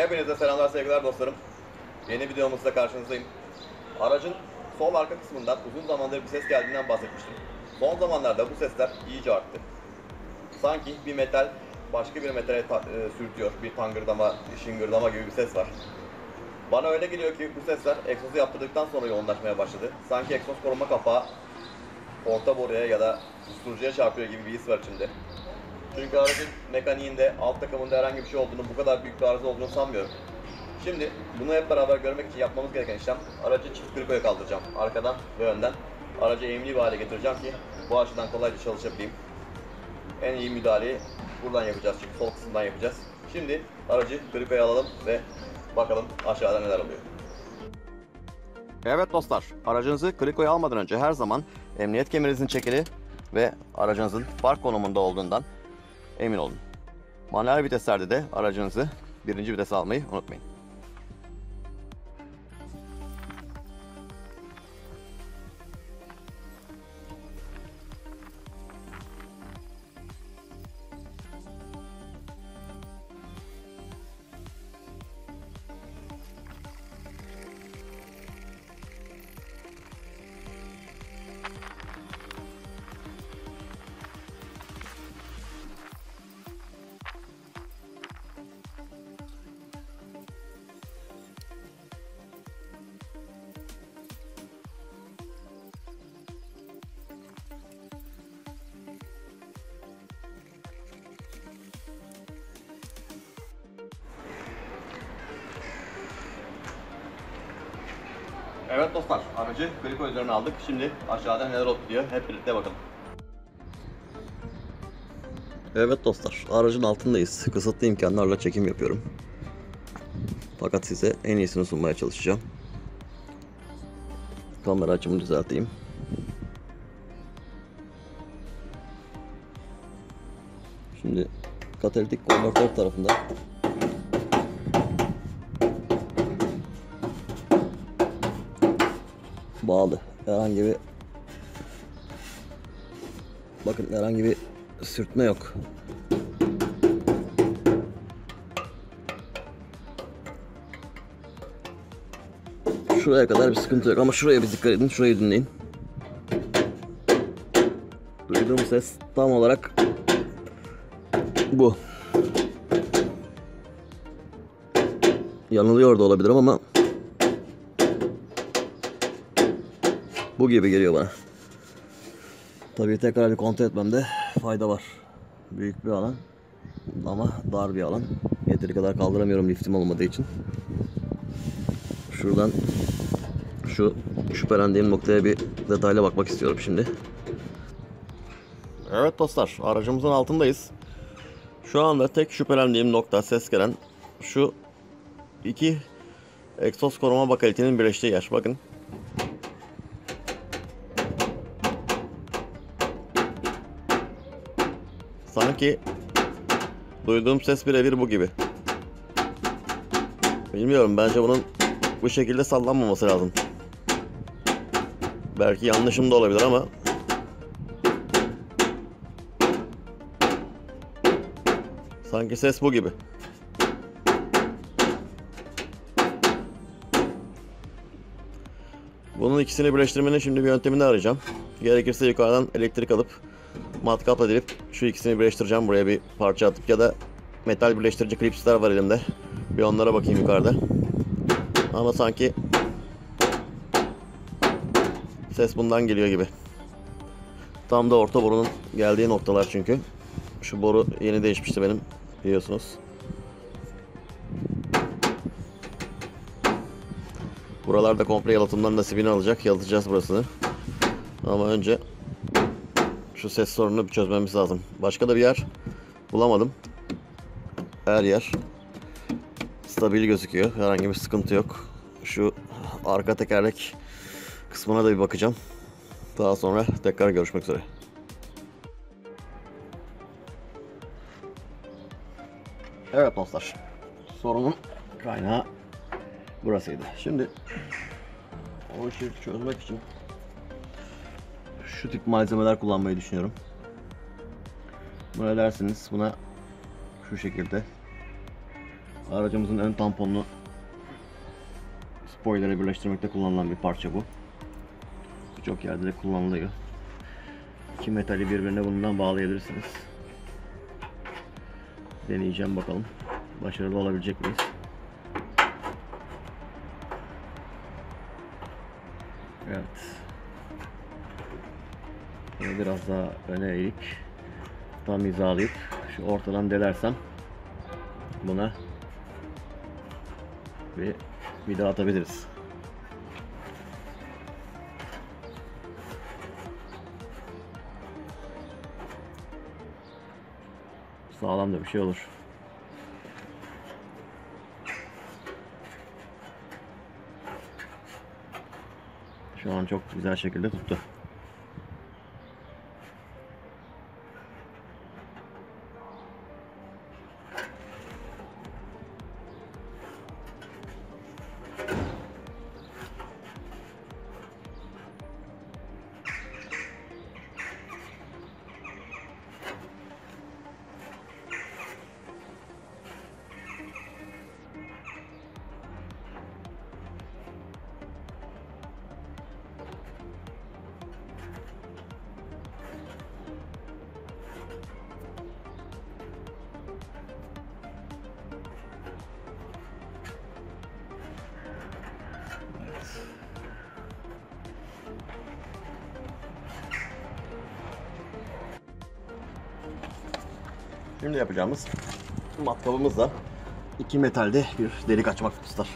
Hepinize selamlar, sevgiler dostlarım. Yeni videomuzda karşınızdayım. Aracın sol arka kısmından uzun zamandır bir ses geldiğinden bahsetmiştim. Son zamanlarda bu sesler iyice arttı. Sanki bir metal başka bir metale sürtüyor. Bir tangırdama, şıngırdama gibi bir ses var. Bana öyle geliyor ki bu sesler egzozu yaptırdıktan sonra yoğunlaşmaya başladı. Sanki egzoz koruma kapağı orta boruya ya da susturucuya çarpıyor gibi bir his var içinde. Çünkü aracın mekaniğinde, alt takımında herhangi bir şey olduğunu, bu kadar büyük bir arıza olduğunu sanmıyorum. Şimdi bunu hep beraber görmek için yapmamız gereken işlem, aracı çift krikoya kaldıracağım. Arkadan ve önden. Aracı eğimli bir hale getireceğim ki bu açıdan kolayca çalışabileyim. En iyi müdahaleyi buradan yapacağız, çünkü sol kısımdan yapacağız. Şimdi aracı krikoya alalım ve bakalım aşağıda neler oluyor. Evet dostlar, aracınızı krikoya almadan önce her zaman emniyet kemerinizin çekili ve aracınızın park konumunda olduğundan emin olun. Manuel viteslerde de aracınızı birinci vitese almayı unutmayın. Evet dostlar, aracı kriko üzerine aldık. Şimdi aşağıda neler oluyor hep birlikte bakalım. Evet dostlar, aracın altındayız. Kısıtlı imkanlarla çekim yapıyorum. Fakat size en iyisini sunmaya çalışacağım. Kamera açımı düzelteyim. Şimdi katalitik konvertör tarafında bağlı. Herhangi bir sürtme yok. Şuraya kadar bir sıkıntı yok ama şuraya bir dikkat edin, şurayı dinleyin. Duyduğum ses tam olarak bu. Yanılıyor da olabilirim ama bu gibi geliyor bana. Tabii tekrar bir kontrol etmemde fayda var. Büyük bir alan ama dar bir alan. Yeteri kadar kaldıramıyorum liftim olmadığı için. Şuradan şu şüphelendiğim noktaya bir detayla bakmak istiyorum şimdi. Evet dostlar, aracımızın altındayız. Şu anda tek şüphelendiğim nokta, ses gelen şu iki egzoz koruma bakelitinin birleştiği yer. Bakın. Sanki duyduğum ses birebir bu gibi. Bilmiyorum, bence bunun bu şekilde sallanmaması lazım. Belki yanlışım da olabilir ama sanki ses bu gibi. Bunun ikisini birleştirmenin şimdi bir yöntemini arayacağım. Gerekirse yukarıdan elektrik alıp matkapla delip şu ikisini birleştireceğim, buraya bir parça atıp, ya da metal birleştirici klipsler var elimde. Bir onlara bakayım yukarıda. Ama sanki ses bundan geliyor gibi. Tam da orta borunun geldiği noktalar çünkü. Şu boru yeni değişmişti benim, biliyorsunuz. Buralarda komple yalıtımdan nasibini alacak. Yalıtacağız burasını. Ama önce şu ses sorununu bir çözmemiz lazım. Başka da bir yer bulamadım. Her yer stabil gözüküyor. Herhangi bir sıkıntı yok. Şu arka tekerlek kısmına da bir bakacağım. Daha sonra tekrar görüşmek üzere. Evet dostlar, sorunun kaynağı burasıydı. Şimdi o işi çözmek için şu tip malzemeler kullanmayı düşünüyorum. Buna dersiniz, buna şu şekilde Aracımızın ön tamponunu spoiler'e birleştirmekte kullanılan bir parça bu. Birçok yerde de kullanılıyor. İki metali birbirine bundan bağlayabilirsiniz. Deneyeceğim bakalım. Başarılı olabilecek miyiz? Evet. Bunu biraz daha öne eğik. Tam hizalayıp şu ortadan delersem buna bir vida atabiliriz. Sağlam da bir şey olur. Şu an çok güzel şekilde tuttu. Şimdi yapacağımız matkabımızla iki metalde bir delik açmak dostlar.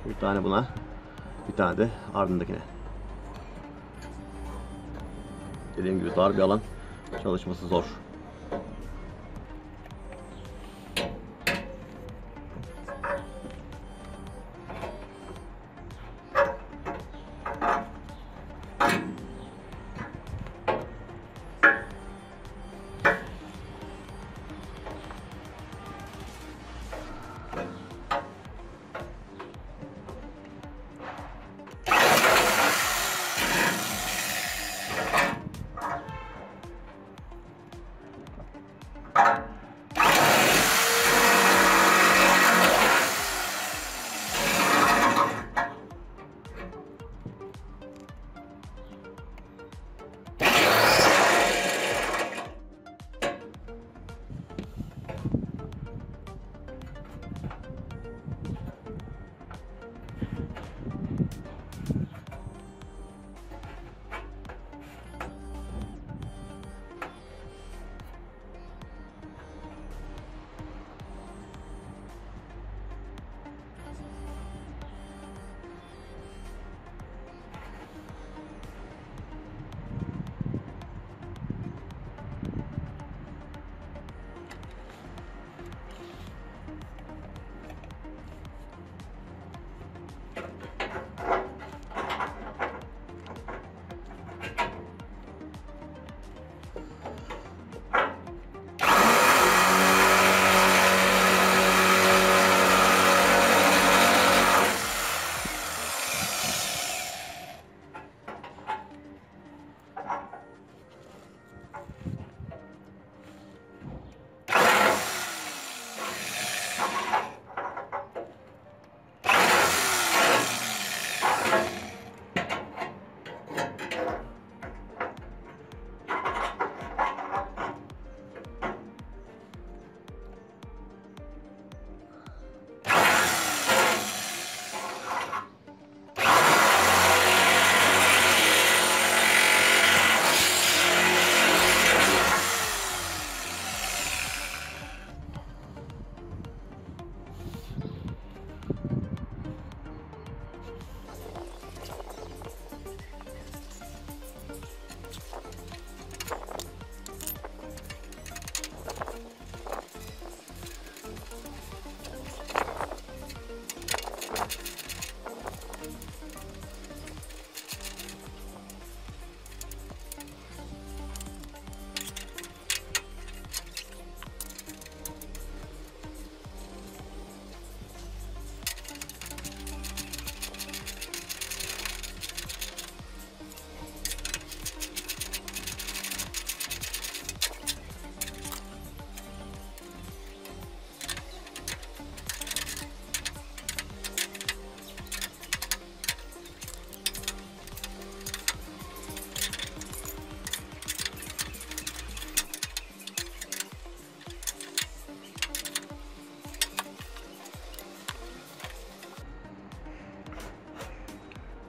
Bir tane buna, bir tane de ardındakine. Dediğim gibi dar bir alan, çalışması zor.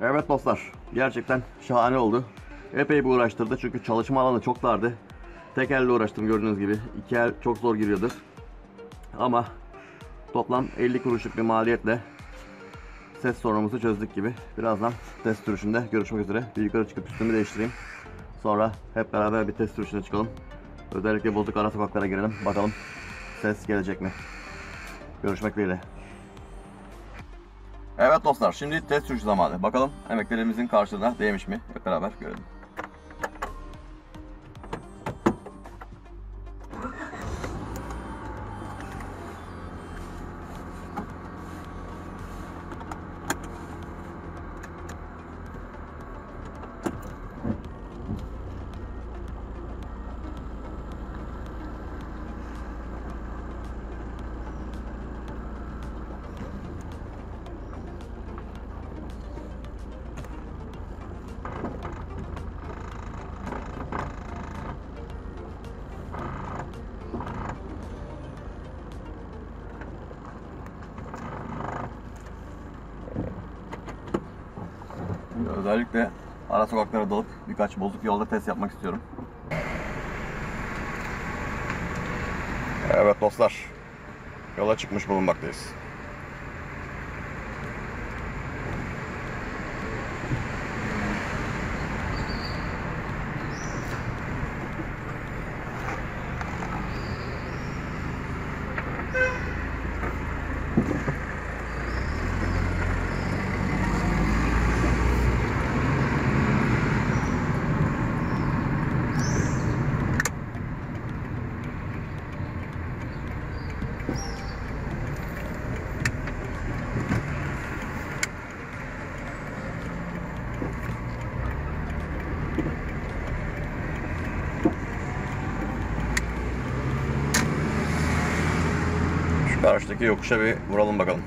Evet dostlar, gerçekten şahane oldu. Epey bir uğraştırdı çünkü çalışma alanı çok dardı. Tek elle uğraştım gördüğünüz gibi. İki el çok zor giriyordu. Ama toplam 50 kuruşluk bir maliyetle ses sorunumuzu çözdük gibi. Birazdan test sürüşünde görüşmek üzere. Bir yukarı çıkıp üstümü değiştireyim. Sonra hep beraber bir test sürüşüne çıkalım. Özellikle bozuk ara sokaklara girelim. Bakalım ses gelecek mi? Görüşmek dileğiyle. Evet dostlar, şimdi test sürüşü zamanı. Bakalım emeklerimizin karşılığına değmiş mi? Hep beraber görelim. Özellikle ara sokaklara dalıp birkaç bozuk yolda test yapmak istiyorum. Evet dostlar, yola çıkmış bulunmaktayız. Şu karşıdaki yokuşa bir vuralım bakalım.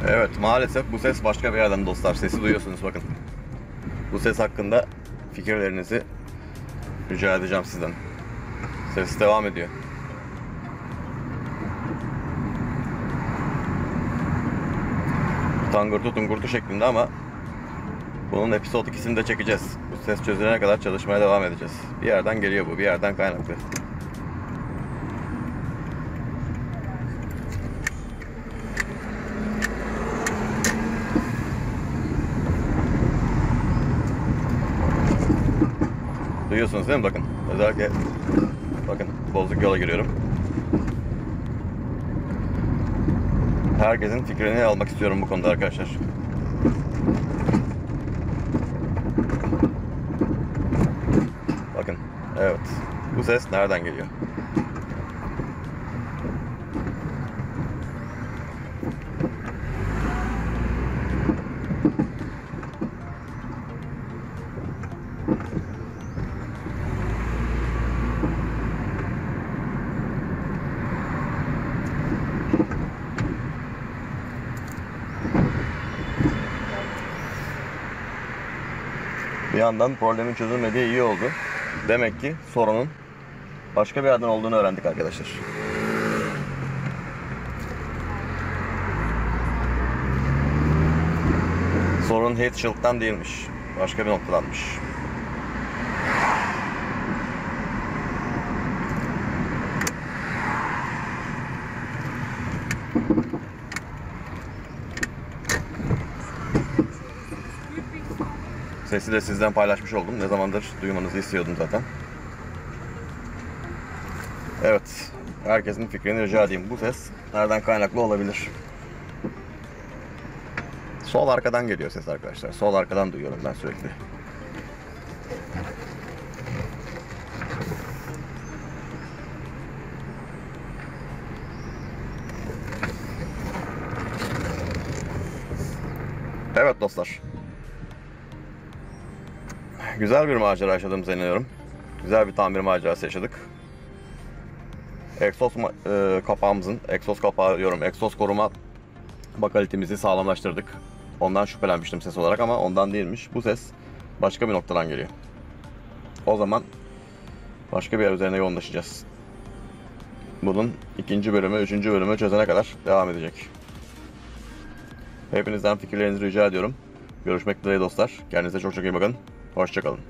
Evet, maalesef bu ses başka bir yerden dostlar. Sesi duyuyorsunuz bakın. Bu ses hakkında fikirlerinizi rica edeceğim sizden. Ses devam ediyor. Tangırtı tungurtu şeklinde ama bunun episode 2'sini de çekeceğiz. Bu ses çözülene kadar çalışmaya devam edeceğiz. Bir yerden geliyor bu, bir yerden kaynaklı. Duyuyorsunuz değil mi? Bakın. Özellikle bakın bozuk yola giriyorum. Herkesin fikrini almak istiyorum bu konuda arkadaşlar. Bakın. Evet. Bu ses nereden geliyor? Bir yandan problemin çözülmediği iyi oldu. Demek ki sorunun başka bir yerden olduğunu öğrendik arkadaşlar. Sorun heat shield'dan değilmiş. Başka bir noktadanmış. Sesi de sizden paylaşmış oldum. Ne zamandır duymanızı istiyordum zaten. Evet. Herkesin fikrini rica edeyim. Bu ses nereden kaynaklı olabilir? Sol arkadan geliyor ses arkadaşlar. Sol arkadan duyuyorum ben sürekli. Evet dostlar. Güzel bir macera yaşadığımıza inanıyorum. Güzel bir tamir macerası yaşadık. Egzoz kapağımızın, egzoz kapağı diyorum, egzoz koruma bakalitemizi sağlamlaştırdık. Ondan şüphelenmiştim ses olarak ama ondan değilmiş. Bu ses başka bir noktadan geliyor. O zaman başka bir yer üzerine yoğunlaşacağız. Bunun ikinci bölümü, üçüncü bölümü çözene kadar devam edecek. Hepinizden fikirlerinizi rica ediyorum. Görüşmek dileğiyle dostlar. Kendinize çok çok iyi bakın. Hoşça kalın.